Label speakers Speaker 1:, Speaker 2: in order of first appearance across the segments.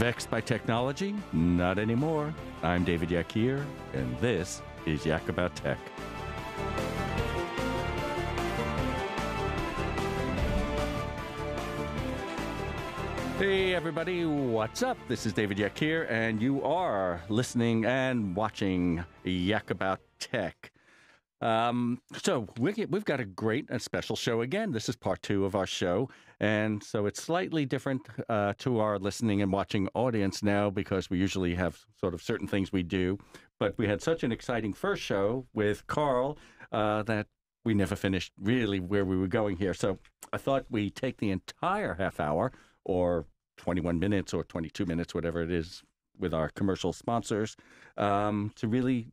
Speaker 1: Vexed by technology? Not anymore. I'm David Yak here, and this is Yak About Tech. Hey everybody, what's up? This is David Yak here, and you are listening and watching Yak About Tech. So we've got a great and special show again. This is part 2 of our show, and so it's slightly different to our listening and watching audience now because we usually have sort of certain things we do. But we had such an exciting first show with Carl that we never finished really where we were going here. So I thought we'd take the entire half hour, or 21 minutes or 22 minutes, whatever it is, with our commercial sponsors, to really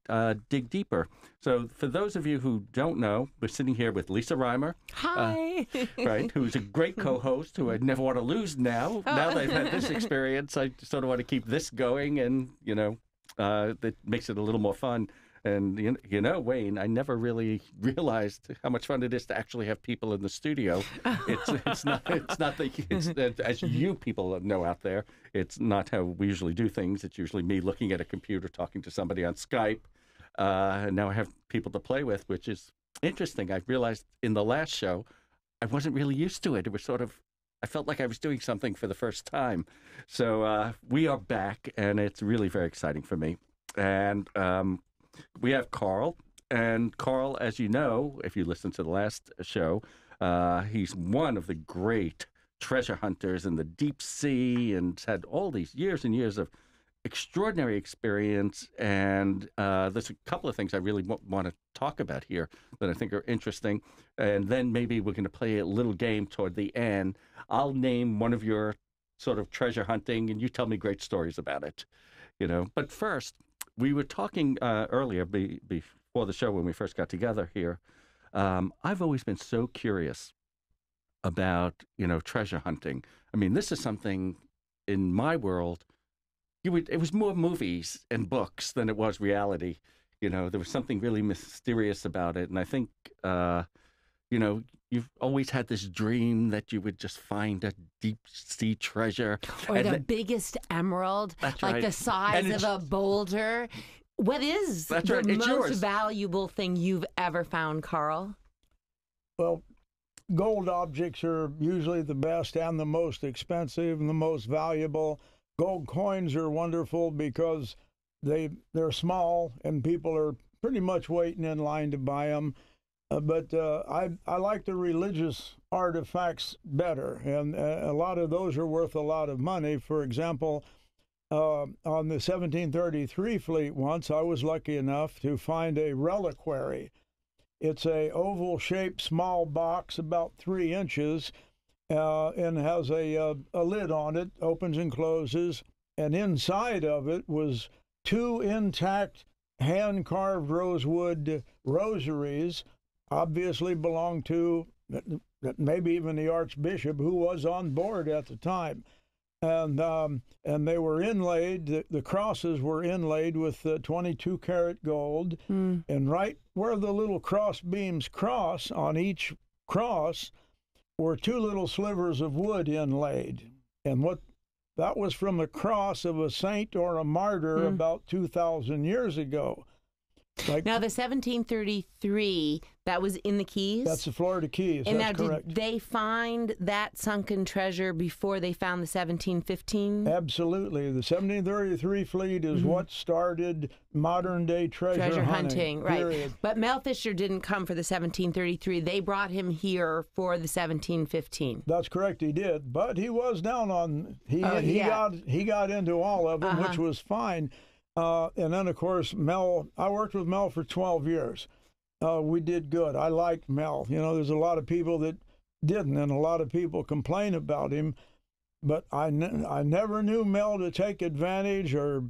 Speaker 1: dig deeper. So for those of you who don't know, we're sitting here with Lisa Reimer.
Speaker 2: Hi.
Speaker 1: Right, who's a great co-host who I never want to lose now. Now that I've had this experience, I sort of want to keep this going, and, you know, that makes it a little more fun. And, you know, Wayne, I never really realized how much fun it is to actually have people in the studio. It's not as you people know out there, it's not how we usually do things. It's usually me looking at a computer, talking to somebody on Skype. And now I have people to play with, which is interesting. I realized in the last show, I wasn't really used to it. It was sort of, I felt like I was doing something for the first time. So we are back, and it's really very exciting for me. And we have Carl, and Carl, as you know, if you listened to the last show, he's one of the great treasure hunters in the deep sea and had all these years and years of extraordinary experience. And there's a couple of things I really want to talk about here that I think are interesting. And then maybe we're going to play a little game toward the end. I'll name one of your sort of treasure hunting, and you tell me great stories about it, you know. But first, we were talking earlier before the show when we first got together here. I've always been so curious about, you know, treasure hunting. I mean, this is something in my world, it was more movies and books than it was reality. You know, there was something really mysterious about it. And I think, you know, you've always had this dream that you would just find a deep sea treasure.
Speaker 2: Or the biggest emerald, like
Speaker 1: right.
Speaker 2: the size of a boulder. What is the most valuable thing you've ever found, Carl?
Speaker 3: Well, gold objects are usually the best and the most expensive and the most valuable. Gold coins are wonderful because they're small and people are pretty much waiting in line to buy them. But I like the religious artifacts better, and a lot of those are worth a lot of money. For example, on the 1733 fleet once, I was lucky enough to find a reliquary. It's a oval-shaped small box about 3 inches and has a lid on it, opens and closes, and inside of it was 2 intact hand-carved rosewood rosaries, obviously belonged to maybe even the Archbishop, who was on board at the time. And they were inlaid, the crosses were inlaid with 22-karat gold. And right where the little cross beams cross, on each cross, were 2 little slivers of wood inlaid. And that was from the cross of a saint or a martyr about 2,000 years ago.
Speaker 2: Now, the 1733, that was in the Keys?
Speaker 3: That's the Florida Keys,
Speaker 2: and
Speaker 3: that's
Speaker 2: now,
Speaker 3: correct.
Speaker 2: Did they find that sunken treasure before they found the 1715?
Speaker 3: Absolutely. The 1733 fleet is what started modern-day treasure hunting.
Speaker 2: Right.
Speaker 3: Period.
Speaker 2: But Mel Fischer didn't come for the 1733. They brought him here for the 1715.
Speaker 3: That's correct, he did. But he was down on, he got into all of them, which was fine. And then, of course, Mel, I worked with Mel for 12 years. We did good. I liked Mel. You know, there's a lot of people that didn't, and a lot of people complain about him. But I never knew Mel to take advantage or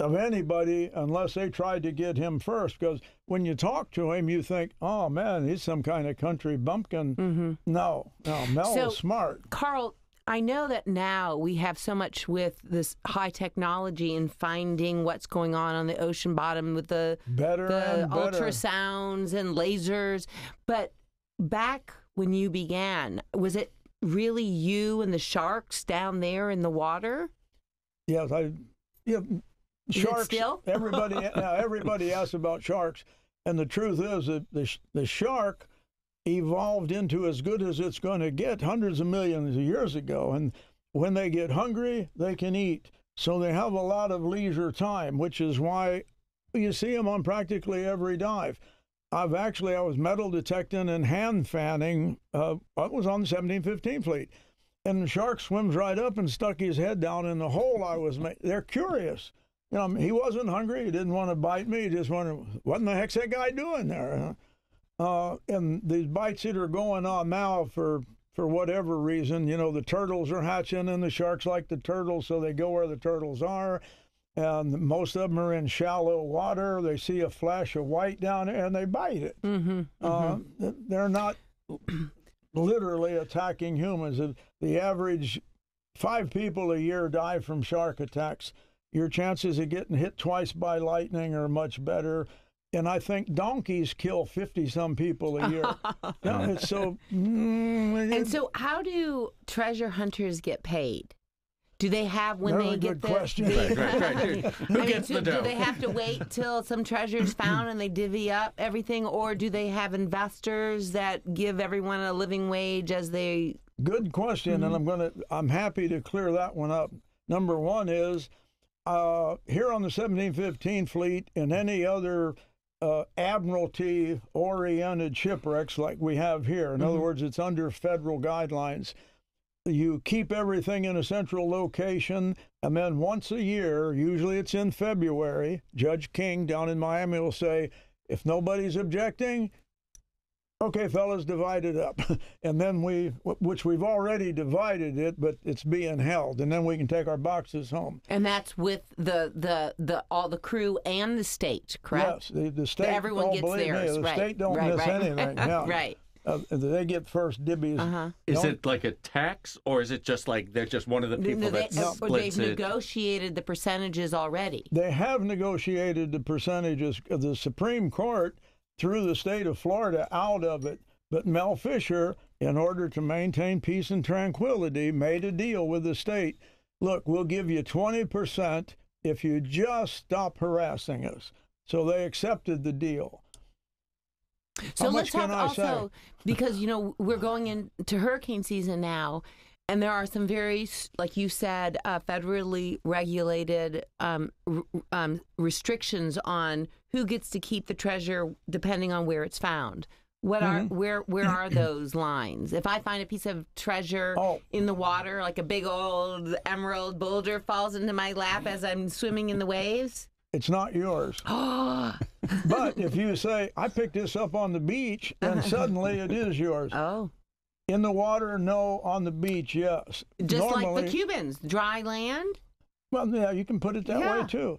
Speaker 3: of anybody unless they tried to get him first. Because when you talk to him, you think, oh, man, he's some kind of country bumpkin. No, Mel was smart.
Speaker 2: Carl, I know that now we have so much with this high technology and finding what's going on the ocean bottom with the ultrasounds and lasers. But back when you began, was it really you and the sharks down there in the water?
Speaker 3: Yes, sharks.
Speaker 2: Still?
Speaker 3: Everybody asks about sharks, and the truth is that the shark evolved into as good as it's going to get hundreds of millions of years ago, and when they get hungry, they can eat. So they have a lot of leisure time, which is why you see them on practically every dive. I was metal detecting and hand fanning. I was on the 1715 fleet, and the shark swims right up and stuck his head down in the hole I was making. They're curious. You know, he wasn't hungry. He didn't want to bite me. He just wanted, what in the heck's that guy doing there? And these bites that are going on now for whatever reason, you know, the turtles are hatching and the sharks like the turtles, so they go where the turtles are. And most of them are in shallow water. They see a flash of white down there and they bite it. They're not literally attacking humans. The average 5 people a year die from shark attacks. Your chances of getting hit twice by lightning are much better. And I think donkeys kill 50-some people a year. It's so.
Speaker 2: And so, how do treasure hunters get paid? Do they have when they get the
Speaker 3: question.
Speaker 1: Right. Who gets the dough?
Speaker 2: Do they have to wait till some treasure's found and they divvy up everything, or do they have investors that give everyone a living wage as they?
Speaker 3: Good question, and I'm happy to clear that one up. Number one is here on the 1715 fleet and any other admiralty-oriented shipwrecks like we have here. In other words, it's under federal guidelines. You keep everything in a central location, and then once a year, usually it's in February, Judge King down in Miami will say, if nobody's objecting, okay, fellas, divide it up. And then which we've already divided it, but it's being held, and then we can take our boxes home.
Speaker 2: And that's with all the crew and the state, correct?
Speaker 3: Yes, the state.
Speaker 2: Everyone gets theirs.
Speaker 3: The state don't miss anything. Yeah.
Speaker 2: Right.
Speaker 3: They get first dibbies.
Speaker 1: Is it like a tax, or is it just like they're just one of the people that splits
Speaker 2: they've negotiated the percentages already?
Speaker 3: They have negotiated the percentages. The Supreme Court threw the state of Florida out of it, but Mel Fischer, in order to maintain peace and tranquility, made a deal with the state. Look, we'll give you 20% if you just stop harassing us. So they accepted the deal.
Speaker 2: So let's talk also, because, you know, we're going into hurricane season now, and there are some very, like you said, federally regulated restrictions on who gets to keep the treasure depending on where it's found. Where are those lines? If I find a piece of treasure in the water, like a big old emerald boulder falls into my lap as I'm swimming in the waves,
Speaker 3: it's not yours. But if you say, I picked this up on the beach, then suddenly it is yours.
Speaker 2: Oh.
Speaker 3: In the water, no. On the beach, yes.
Speaker 2: Just
Speaker 3: normally,
Speaker 2: like the Cubans, dry land?
Speaker 3: Well, yeah, you can put it that way, too.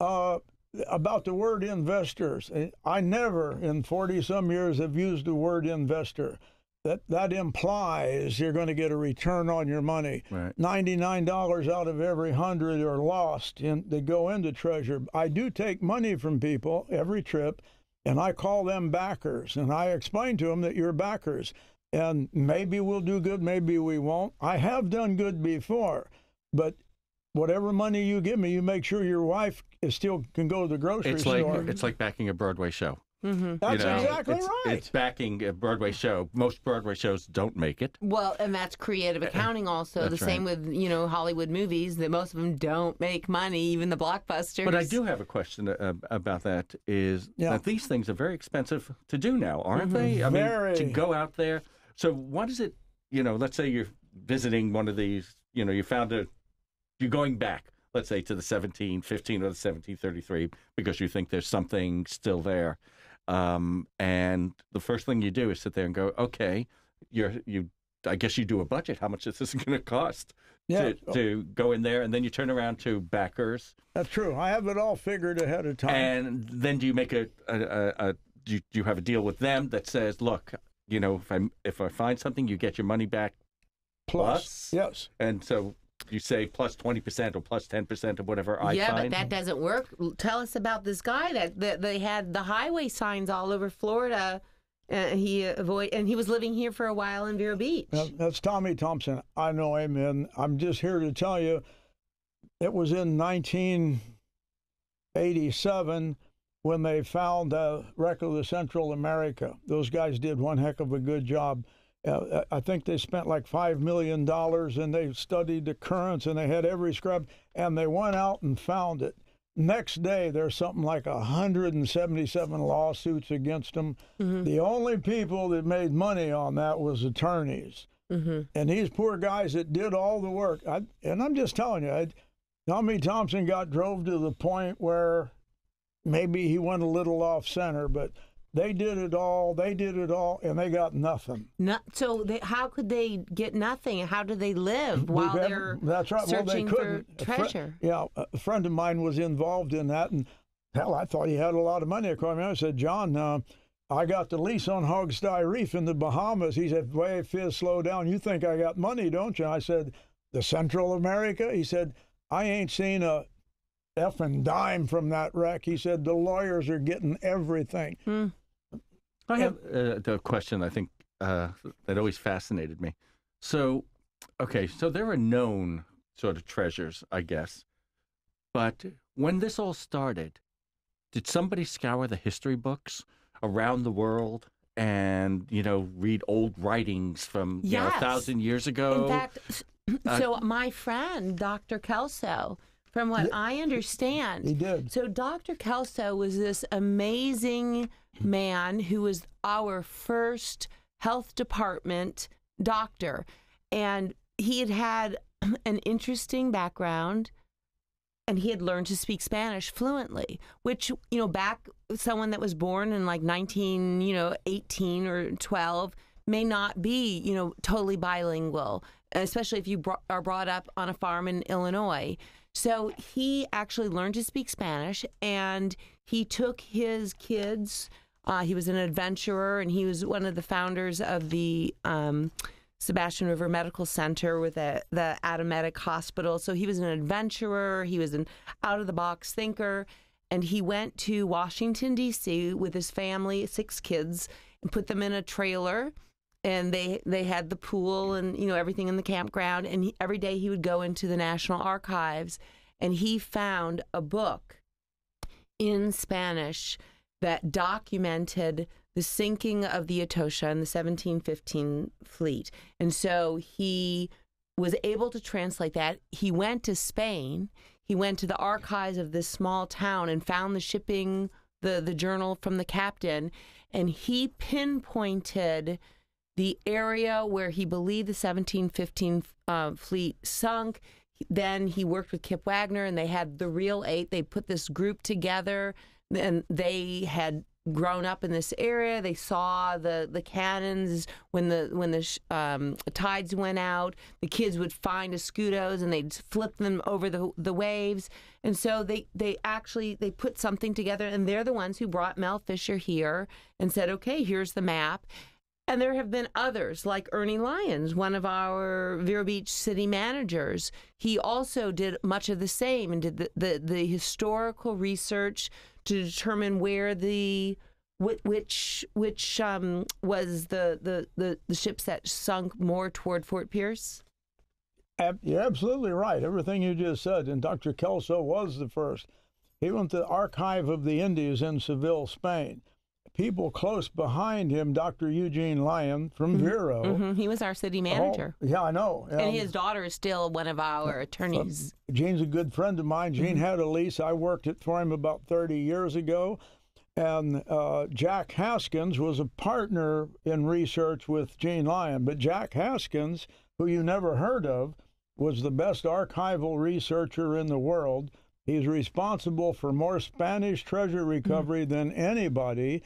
Speaker 3: About the word investors, I never in 40-some years have used the word investor. That implies you're going to get a return on your money.
Speaker 1: Right.
Speaker 3: $99 out of every 100 are lost, and they go into treasure. I do take money from people every trip, and I call them backers, and I explain to them that you're backers, and maybe we'll do good, maybe we won't. I have done good before, but whatever money you give me, you make sure your wife still can go to the grocery store.
Speaker 1: It's like backing a Broadway show.
Speaker 3: That's exactly right.
Speaker 1: It's backing a Broadway show. Most Broadway shows don't make it.
Speaker 2: Well, and that's creative accounting also. The same with, you know, Hollywood movies, that most of them don't make money, even the blockbusters.
Speaker 1: But I do have a question about that, is that these things are very expensive to do now, aren't they? I mean, to go out there. So what is it, you know, let's say you're visiting one of these, you know, you're going back, let's say, to the 1715 or the 1733 because you think there's something still there. And the first thing you do is sit there and go, okay, I guess you do a budget. How much is this going to cost to go in there? And then you turn around to backers.
Speaker 3: That's true. I have it all figured ahead of time.
Speaker 1: And then do you make do you have a deal with them that says, look, you know, if I find something, you get your money back plus?
Speaker 3: Yes.
Speaker 1: And so you say plus 20% or plus 10% of whatever I find.
Speaker 2: Yeah, but that doesn't work. Tell us about this guy that they had the highway signs all over Florida And he was living here for a while in Vero Beach.
Speaker 3: That's Tommy Thompson. I know him, and I'm just here to tell you, it was in 1987 when they found a record of Central America. Those guys did one heck of a good job. I think they spent like $5 million, and they studied the currents, and they had every scrap, and they went out and found it. Next day, there's something like 177 lawsuits against them. Mm-hmm. The only people that made money on that was attorneys. Mm-hmm. And these poor guys that did all the work. And I'm just telling you, Tommy Thompson drove to the point where maybe he went a little off center, but they did it all, and they got nothing.
Speaker 2: How could they get nothing? How do they live while they're searching for treasure?
Speaker 3: A friend of mine was involved in that, and hell, I thought he had a lot of money. I said, John, I got the lease on Hogstye Reef in the Bahamas. He said, wait, Fizz, slow down. You think I got money, don't you? I said, the Central America? He said, I ain't seen a effing dime from that wreck. He said, the lawyers are getting everything.
Speaker 1: I have a question, I think, that always fascinated me. So there are known sort of treasures, I guess. But when this all started, did somebody scour the history books around the world and, read old writings from 1,000 years ago?
Speaker 2: In fact, so my friend, Dr. Kelso, from what I understand,
Speaker 3: he did.
Speaker 2: So Dr. Kelso was this amazing man who was our first health department doctor. And he had an interesting background, and he had learned to speak Spanish fluently, which, back someone that was born in like 1918 or 12 may not be, totally bilingual, especially if you are brought up on a farm in Illinois. So he actually learned to speak Spanish, and he took his kids. He was an adventurer, and he was one of the founders of the Sebastian River Medical Center with the Atometic Hospital. So he was an adventurer. He was an out-of-the-box thinker, and he went to Washington, D.C. with his family, 6 kids, and put them in a trailer. And they had the pool and, everything in the campground. And every day he would go into the National Archives, and he found a book in Spanish that documented the sinking of the Etosha in the 1715 fleet. And so he was able to translate that. He went to Spain. He went to the archives of this small town and found the shipping, the journal from the captain. And he pinpointed the area where he believed the 1715 fleet sunk. Then he worked with Kip Wagner, and they had the Real 8. They put this group together, and they had grown up in this area. They saw the cannons when the tides went out. The kids would find escudos, and they'd flip them over the waves. And so they put something together, and they're the ones who brought Mel Fischer here and said, okay, here's the map. And there have been others, like Ernie Lyons, one of our Vero Beach city managers. He also did much of the same and did the historical research to determine where which was the ships that sunk more toward Fort Pierce.
Speaker 3: You're absolutely right. Everything you just said. And Dr. Kelso was the first. He went to the Archive of the Indies in Seville, Spain. People close behind him, Dr. Eugene Lyon from Vero. Mm-hmm.
Speaker 2: He was our city manager.
Speaker 3: Oh, yeah, I know.
Speaker 2: And his daughter is still one of our attorneys.
Speaker 3: Gene's a good friend of mine. Gene had a lease. I worked it for him about 30 years ago. And Jack Haskins was a partner in research with Gene Lyon. But Jack Haskins, who you never heard of, was the best archival researcher in the world. He's responsible for more Spanish treasure recovery than anybody.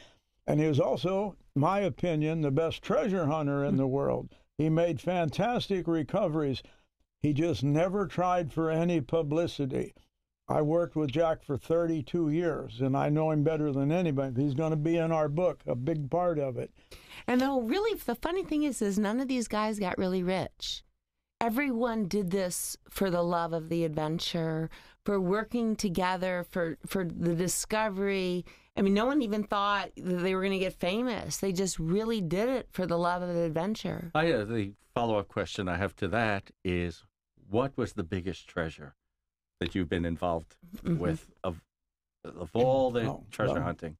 Speaker 3: And he was also, my opinion, the best treasure hunter in the world. He made fantastic recoveries. He just never tried for any publicity. I worked with Jack for 32 years, and I know him better than anybody. He's going to be in our book, a big part of it.
Speaker 2: And really, the funny thing is none of these guys got really rich. Everyone did this for the love of the adventure, for working together for the discovery. I mean, no one even thought that they were going to get famous. They just really did it for the love of the adventure.
Speaker 1: The follow-up question I have to that is, what was the biggest treasure that you've been involved with of all the treasure hunting?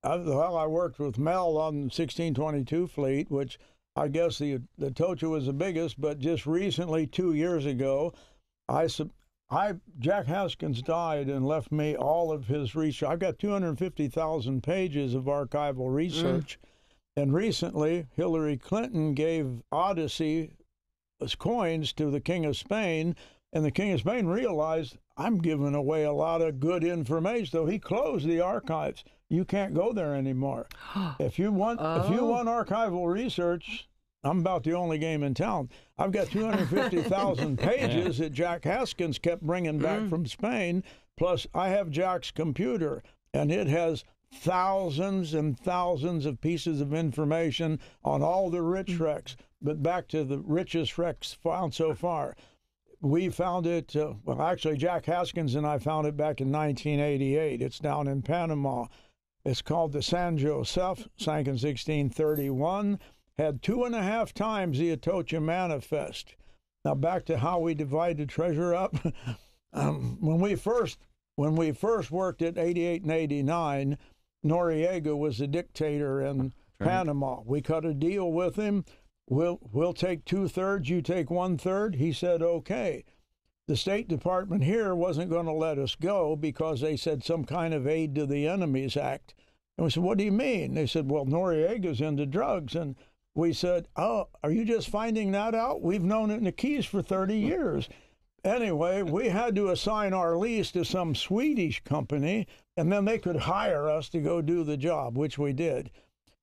Speaker 3: Well, I worked with Mel on the 1622 fleet, which I guess the Tocha was the biggest, but just recently, 2 years ago, Jack Haskins died and left me all of his research. I've got 250,000 pages of archival research. And recently, Hillary Clinton gave Odyssey as coins to the King of Spain, and the King of Spain realized, I'm giving away a lot of good information, so he closed the archives. You can't go there anymore. If you want archival research, I'm about the only game in town. I've got 250,000 pages that Jack Haskins kept bringing back from Spain, plus I have Jack's computer, and it has thousands and thousands of pieces of information on all the rich wrecks. But back to the richest wrecks found so far. We found it, well, actually, Jack Haskins and I found it back in 1988. It's down in Panama. It's called the San Josef, sank in 1631, had 2.5 times the Atocha manifest. Now, back to how we divided treasure up. When we first worked at 88 and 89, Noriega was the dictator in Panama. We cut a deal with him. We'll take 2/3, you take 1/3. He said, okay. The State Department here wasn't going to let us go because they said some kind of Aid to the Enemies Act. And we said, what do you mean? They said, well, Noriega's into drugs. And we said, oh, are you just finding that out? We've known it in the Keys for 30 years. Anyway, we had to assign our lease to some Swedish company, and then they could hire us to go do the job, which we did.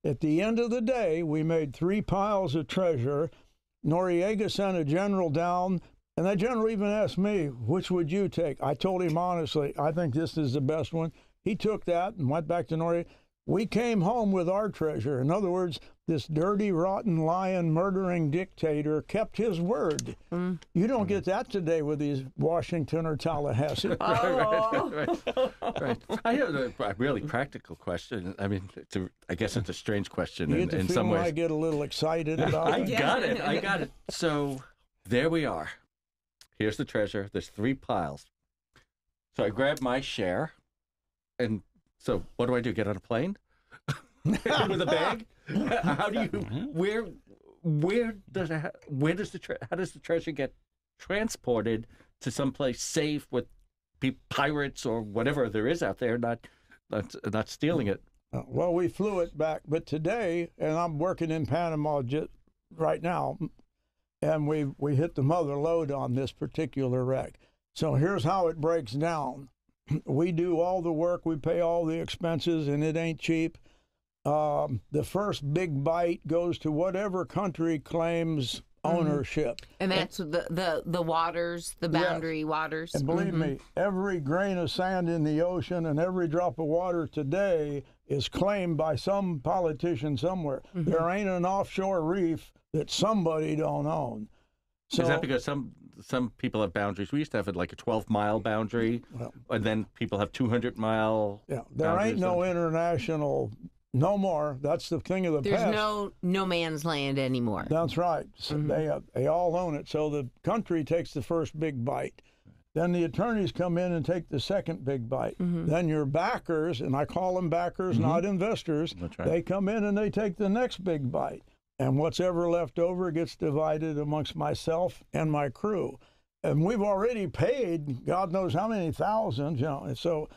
Speaker 3: At the end of the day, we made 3 piles of treasure. Noriega sent a general down, and that general even asked me, which would you take? I told him honestly, I think this is the best one. He took that and went back to Noriega. We came home with our treasure. In other words, this dirty, rotten, lying, murdering dictator kept his word. You don't get that today with these Washington or Tallahassee.
Speaker 1: Right. I have a really practical question. I mean, I guess it's a strange question in some ways.
Speaker 3: I get a little excited about it.
Speaker 1: I got it. So there we are. Here's the treasure. There's 3 piles. So I grab my share, and so what do? Get on a plane with a bag? How do you? How does the treasure get transported to someplace safe with pirates or whatever there is out there, not stealing it?
Speaker 3: Well, we flew it back, but today, and I'm working in Panama right now, and we hit the mother lode on this particular wreck. So here's how it breaks down. We do all the work, we pay all the expenses, and it ain't cheap. The first big bite goes to whatever country claims ownership.
Speaker 2: And that's the waters, the boundary waters.
Speaker 3: And believe me, every grain of sand in the ocean and every drop of water today is claimed by some politician somewhere. There ain't an offshore reef that somebody don't own. So,
Speaker 1: is that because some people have boundaries? We used to have it like a 12-mile boundary, and then people have 200-mile.
Speaker 3: Yeah, there ain't no international. No more. That's the thing of the past.
Speaker 2: There's no man's land anymore.
Speaker 3: That's right. So they all own it. So the country takes the first big bite. Then the attorneys come in and take the second big bite. Then your backers, and I call them backers, not investors, they come in and they take the next big bite. And what's ever left over gets divided amongst myself and my crew. And we've already paid God knows how many thousands, you know. And so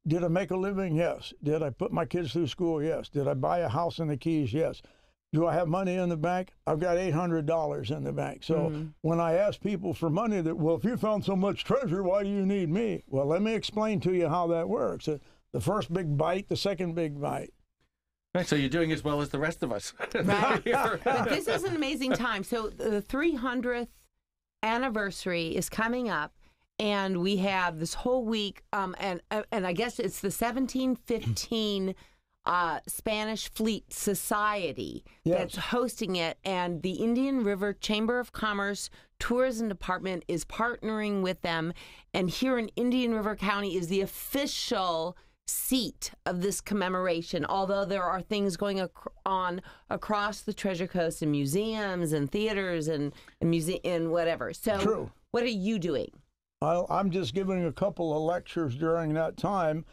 Speaker 3: did I make a living? Yes. Did I put my kids through school? Yes. Did I buy a house in the Keys? Yes. Do I have money in the bank? I've got $800 in the bank. So when I ask people for money, well, if you found so much treasure, why do you need me? Well, let me explain to you how that works. The first big bite, the second big bite.
Speaker 1: Right, so you're doing as well as the rest of us.
Speaker 2: Right. But this is an amazing time. So the 300th anniversary is coming up. And we have this whole week, and I guess it's the 1715 Spanish Fleet Society that's hosting it, and the Indian River Chamber of Commerce tourism department is partnering with them. And here in Indian River County is the official seat of this commemoration, although there are things going on across the Treasure Coast in museums and theaters and whatever. So
Speaker 3: True.
Speaker 2: What are you doing?
Speaker 3: I'm just giving a couple of lectures during that time.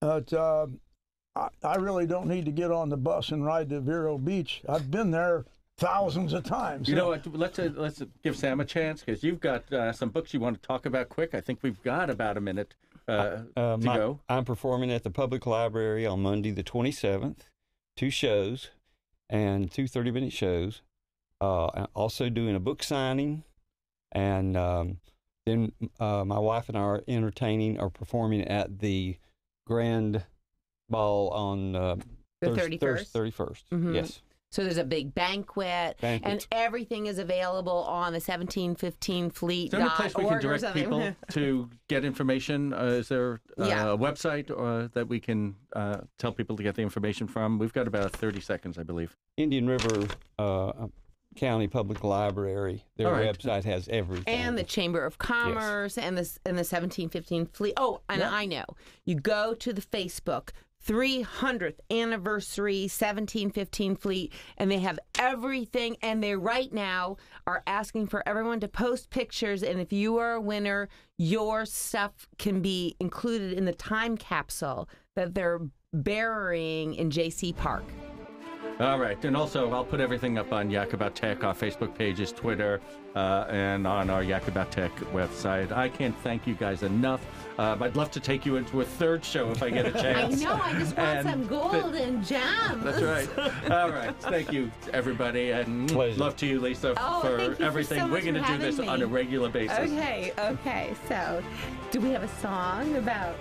Speaker 3: But I really don't need to get on the bus and ride to Vero Beach. I've been there thousands of times.
Speaker 1: You know what? Let's give Sam a chance, because you've got some books you want to talk about quick. I think we've got about a minute to go.
Speaker 4: I'm performing at the Public Library on Monday the 27th, 2 shows and 2 30-minute shows. Also doing a book signing, and then my wife and I are performing at the Grand Ball on
Speaker 2: the 31st.
Speaker 4: 31st.
Speaker 2: Mm-hmm.
Speaker 4: Yes.
Speaker 2: So there's a big banquet, and everything is available on the 1715 fleet.
Speaker 1: Is there any place we can direct people to get information? Is there a website that we can tell people to get the information from? We've got about 30 seconds, I believe.
Speaker 4: Indian River County Public Library, their website has everything.
Speaker 2: And the Chamber of Commerce, and the 1715 fleet. Oh, and I know. You go to the Facebook 300th anniversary 1715 fleet, and they have everything, and they right now are asking for everyone to post pictures, and if you are a winner, your stuff can be included in the time capsule that they're burying in JC Park.
Speaker 1: All right, and also I'll put everything up on Yak About Tech, our Facebook pages, Twitter, and on our Yak About Tech website. I can't thank you guys enough. I'd love to take you into a third show if I get a chance.
Speaker 2: I know, I just want some golden gems.
Speaker 1: That's right. All right, thank you, everybody, and love to you, Lisa, for everything.
Speaker 2: So
Speaker 1: we're going to do this on a regular basis.
Speaker 2: Okay, so do we have a song about...